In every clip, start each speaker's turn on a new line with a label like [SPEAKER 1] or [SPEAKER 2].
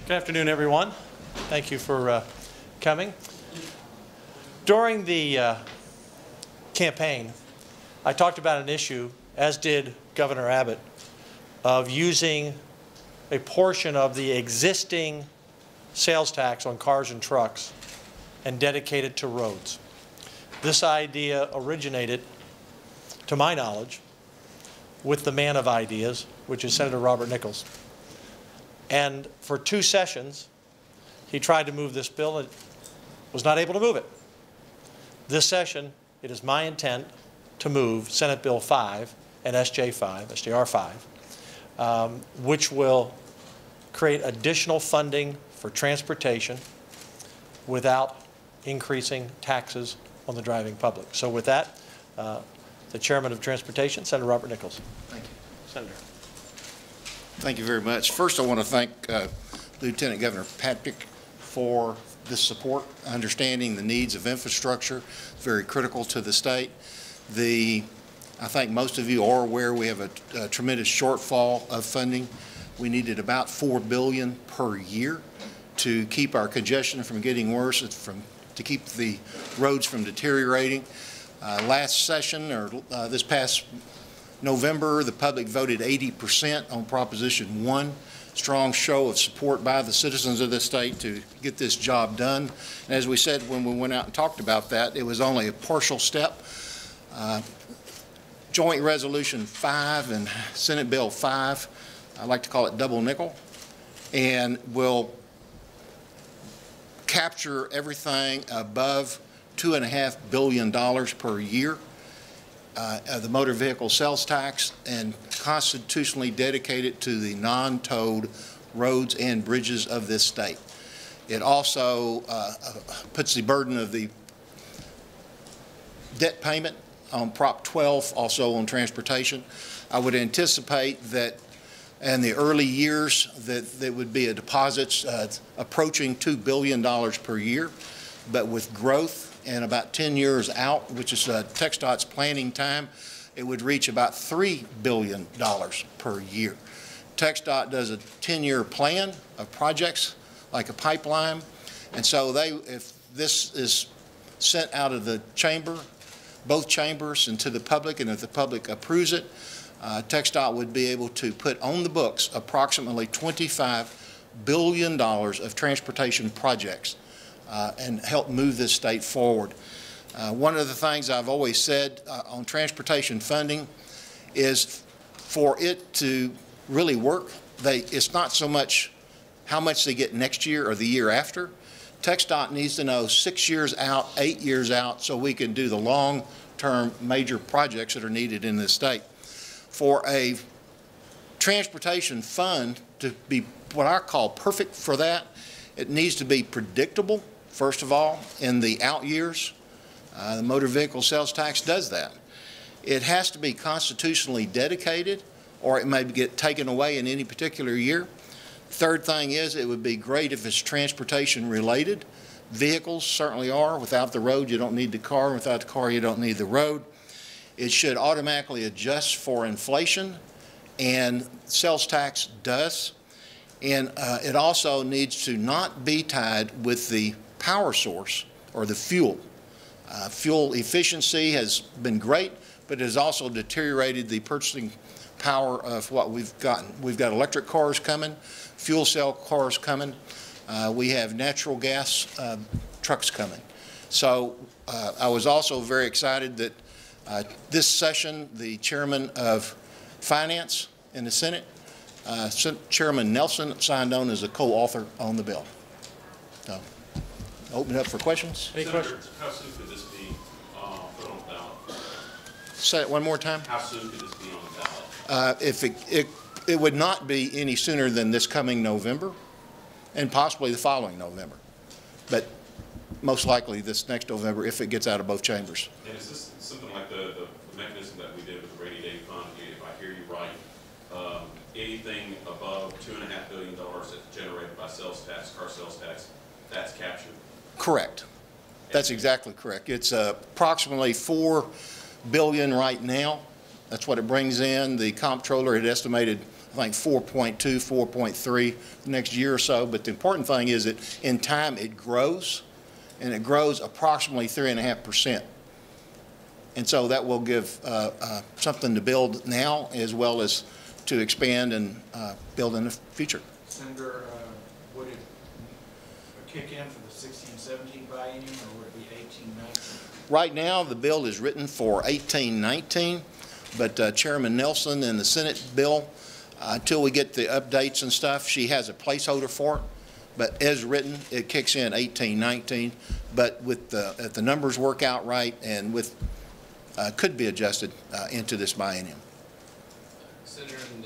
[SPEAKER 1] Good afternoon, everyone. Thank you for coming. During the campaign, I talked about an issue, as did Governor Abbott, of using a portion of the existing sales tax on cars and trucks and dedicate it to roads. This idea originated, to my knowledge, with the man of ideas, which is Senator Robert Nichols. And for 2 sessions, he tried to move this bill and was not able to move it. This session, it is my intent to move Senate Bill 5 and SJR5, which will create additional funding for transportation without increasing taxes on the driving public. So with that, the Chairman of Transportation, Senator Robert Nichols.
[SPEAKER 2] Thank you.
[SPEAKER 1] Senator.
[SPEAKER 2] Thank you very much. First, I want to thank Lieutenant Governor Patrick for this support, understanding the needs of infrastructure, very critical to the state. I think most of you are aware we have a tremendous shortfall of funding. We needed about $4 billion per year to keep our congestion from getting worse, to keep the roads from deteriorating. Last session, or this past November, the public voted 80% on Proposition 1. Strong show of support by the citizens of this state to get this job done. And as we said when we went out and talked about that, it was only a partial step. Joint Resolution 5 and Senate Bill 5, I like to call it double nickel, and will capture everything above $2.5 billion per year. The motor vehicle sales tax, and constitutionally dedicated to the non-towed roads and bridges of this state. It also puts the burden of the debt payment on Prop 12, also on transportation. I would anticipate that in the early years that there would be a deposits approaching $2 billion per year, but with growth, and about 10 years out, which is TxDOT's planning time, it would reach about $3 billion per year. TxDOT does a 10-year plan of projects like a pipeline, and so if this is sent out of the chamber, both chambers, and to the public, and if the public approves it, TxDOT would be able to put on the books approximately $25 billion of transportation projects and help move this state forward. One of the things I've always said on transportation funding is for it to really work, it's not so much how much they get next year or the year after. TxDOT needs to know 6 years out, 8 years out, so we can do the long-term major projects that are needed in this state. For a transportation fund to be what I call perfect for that, it needs to be predictable. First of all, in the out years, the motor vehicle sales tax does that. It has to be constitutionally dedicated, or it may get taken away in any particular year. Third thing is, it would be great if it's transportation related. Vehicles certainly are. Without the road, you don't need the car. Without the car, you don't need the road. It should automatically adjust for inflation, and sales tax does. And it also needs to not be tied with the power source or the fuel. Fuel efficiency has been great, but it has also deteriorated the purchasing power of what we've gotten. We've got electric cars coming, fuel cell cars coming. We have natural gas trucks coming. So I was also very excited that this session, the chairman of Finance in the Senate, Chairman Nelson, signed on as a co-author on the bill. So, open it up for questions.
[SPEAKER 3] Any questions? How soon could this be put on the ballot?
[SPEAKER 2] Say it one more time.
[SPEAKER 3] How soon could this be on the ballot?
[SPEAKER 2] If it would not be any sooner than this coming November, and possibly the following November, but most likely this next November if it gets out of both chambers.
[SPEAKER 3] And is this something like the mechanism that we did with the rainy day fund? If I hear you right, anything above $2.5 billion that's generated by sales tax, car sales tax, that's captured? Correct.
[SPEAKER 2] That's exactly correct. It's approximately $4 billion right now. That's what it brings in. The comptroller had estimated I think 4.2, 4.3 next year or so. But the important thing is that in time it grows, and it grows approximately 3.5%. And so that will give something to build now as well as to expand and build in the future.
[SPEAKER 4] Senator, would it kick in for the 16-17 biennium, or would it be 18-19?
[SPEAKER 2] Right now, the bill is written for 18-19, but Chairman Nelson and the Senate bill, until we get the updates and stuff, she has a placeholder for it. But as written, it kicks in 18-19. But with if the numbers work out right and with could be adjusted into this biennium.
[SPEAKER 5] Senator, in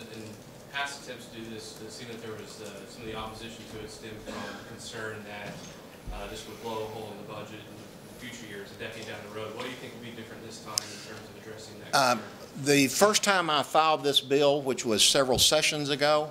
[SPEAKER 5] past attempts to do this, it seemed that there was some of the opposition to it stemmed from concern that this would blow a hole in the budget in future years, a decade down the road. What do you think would be different this time in terms of addressing that concern?
[SPEAKER 2] The first time I filed this bill, which was several sessions ago,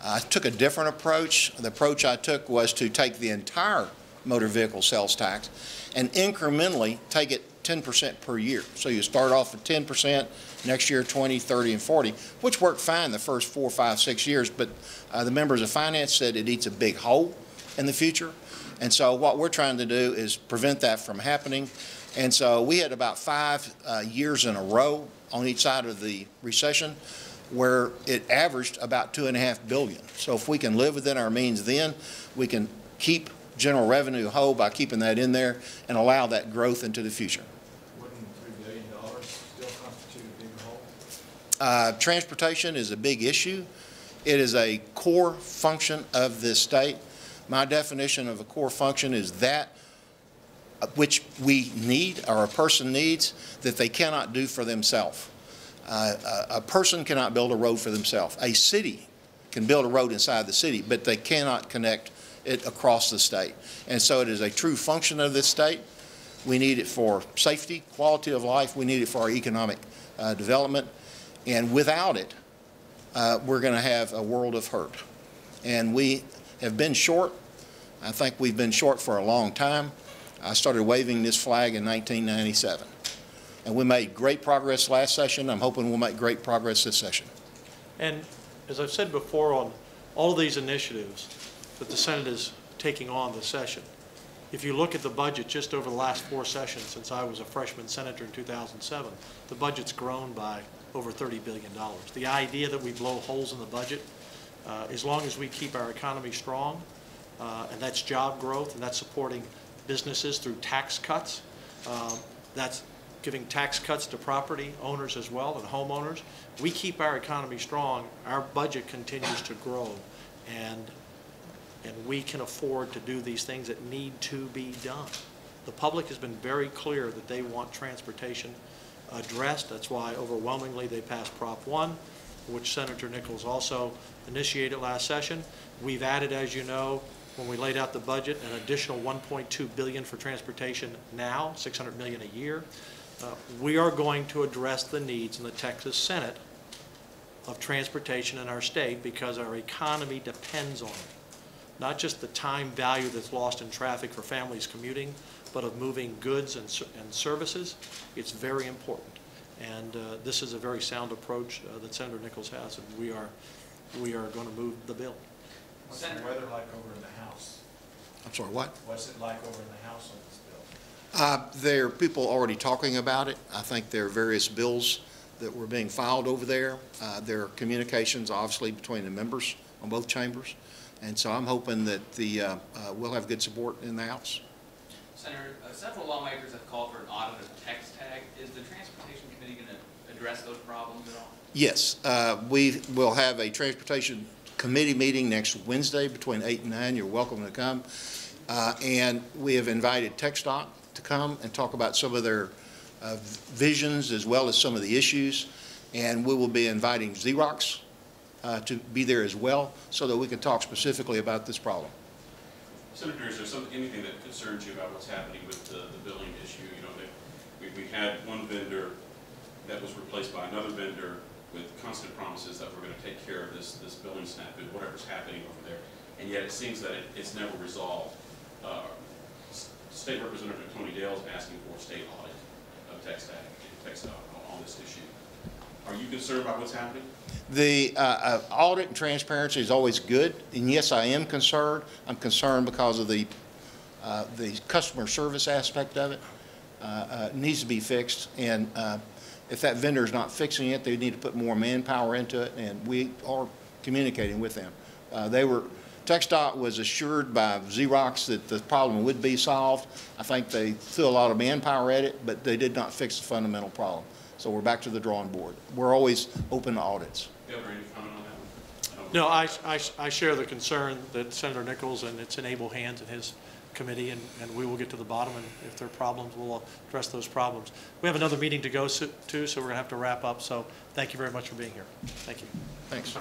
[SPEAKER 2] I took a different approach. The approach I took was to take the entire motor vehicle sales tax and incrementally take it 10% per year. So you start off at 10%, next year 20, 30, and 40, which worked fine the first 4, 5, 6 years, but the members of finance said it eats a big hole in the future. And so what we're trying to do is prevent that from happening. And so we had about 5 years in a row on each side of the recession where it averaged about $2.5 billion. So if we can live within our means then, we can keep general revenue whole by keeping that in there and allow that growth into the future.
[SPEAKER 4] Wouldn't $3 billion still constitute a big hole?
[SPEAKER 2] Transportation is a big issue. It is a core function of this state. My definition of a core function is that which we need or a person needs that they cannot do for themselves. A person cannot build a road for themselves. A city can build a road inside the city, but they cannot connect it across the state. And so it is a true function of this state. We need it for safety, quality of life. We need it for our economic development. And without it, we're going to have a world of hurt. And we have been short. I think we've been short for a long time. I started waving this flag in 1997. And we made great progress last session. I'm hoping we'll make great progress this session.
[SPEAKER 1] And as I've said before, on all of these initiatives that the Senate is taking on this session, if you look at the budget just over the last 4 sessions since I was a freshman senator in 2007, the budget's grown by over $30 billion. The idea that we blow holes in the budget, as long as we keep our economy strong, and that's job growth, and that's supporting businesses through tax cuts, that's giving tax cuts to property owners as well and homeowners. We keep our economy strong, our budget continues to grow, and we can afford to do these things that need to be done. The public has been very clear that they want transportation addressed. That's why overwhelmingly they passed Prop 1, which Senator Nichols also initiated last session. We've added, as you know, when we laid out the budget, an additional $1.2 billion for transportation now, $600 million a year. We are going to address the needs in the Texas Senate of transportation in our state because our economy depends on it. Not just the time value that's lost in traffic for families commuting, but of moving goods and services. It's very important. And this is a very sound approach that Senator Nichols has, and we are going to move the bill.
[SPEAKER 4] What's the weather like over in the House?
[SPEAKER 2] I'm sorry, what?
[SPEAKER 4] What's it like over in the House on this bill?
[SPEAKER 2] There are people already talking about it. I think there are various bills that were being filed over there. There are communications, obviously, between the members on both chambers. And so I'm hoping that we'll have good support in the House.
[SPEAKER 6] Senator, several lawmakers have called for an audit of text tag. Is the Transportation Committee going to address those problems at all?
[SPEAKER 2] Yes. We will have a Transportation Committee meeting next Wednesday between 8 and 9. You're welcome to come. And we have invited TxDOT to come and talk about some of their visions as well as some of the issues. And we will be inviting Xerox to be there as well so that we can talk specifically about this problem.
[SPEAKER 3] Senator, is there anything that concerns you about what's happening with the billing issue? You know, we had one vendor that was replaced by another vendor with constant promises that we're going to take care of this billing snafu, whatever's happening over there, and yet it seems that it's never resolved. State Representative Tony Dale is asking for a state audit of TxDOT on this issue. Are you concerned about what's happening?
[SPEAKER 2] The audit and transparency is always good, and yes, I am concerned. I'm concerned because of the customer service aspect of it. It needs to be fixed, and if that vendor is not fixing it, they need to put more manpower into it, and we are communicating with them. TxDOT was assured by Xerox that the problem would be solved. I think they threw a lot of manpower at it, but they did not fix the fundamental problem. So we're back to the drawing board. We're always open to audits.
[SPEAKER 3] Governor, any comment on that one?
[SPEAKER 1] No, I share the concern that Senator Nichols, and it's in able hands in his committee, and we will get to the bottom, and if there are problems, we'll address those problems. We have another meeting to go to, so we're going to have to wrap up. So thank you very much for being here. Thank you.
[SPEAKER 2] Thanks.